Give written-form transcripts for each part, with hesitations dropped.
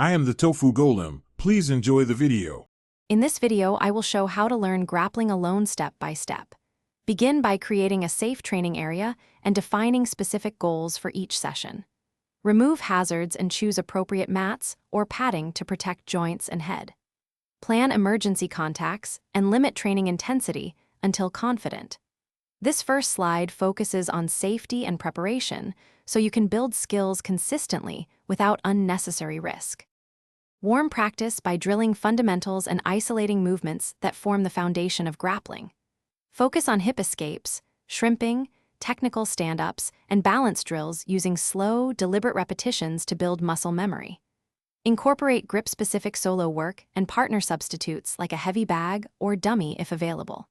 I am the Tofu Golem. Please enjoy the video. In this video, I will show how to learn grappling alone step by step. Begin by creating a safe training area and defining specific goals for each session. Remove hazards and choose appropriate mats or padding to protect joints and head. Plan emergency contacts and limit training intensity until confident. This first slide focuses on safety and preparation, so you can build skills consistently without unnecessary risk. Warm practice by drilling fundamentals and isolating movements that form the foundation of grappling. Focus on hip escapes, shrimping, technical stand-ups, and balance drills using slow, deliberate repetitions to build muscle memory. Incorporate grip-specific solo work and partner substitutes like a heavy bag or dummy if available.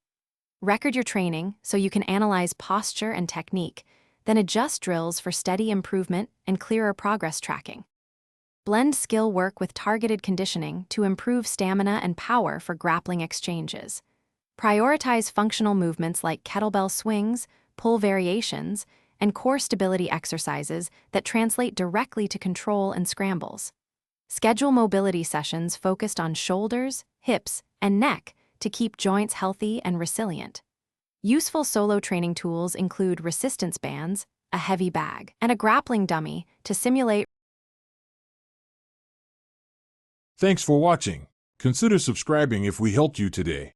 Record your training so you can analyze posture and technique, then adjust drills for steady improvement and clearer progress tracking. Blend skill work with targeted conditioning to improve stamina and power for grappling exchanges. Prioritize functional movements like kettlebell swings, pull variations, and core stability exercises that translate directly to control and scrambles. Schedule mobility sessions focused on shoulders, hips, and neck to keep joints healthy and resilient. Useful solo training tools include resistance bands, a heavy bag, and a grappling dummy to simulate. Thanks for watching. Consider subscribing if we helped you today.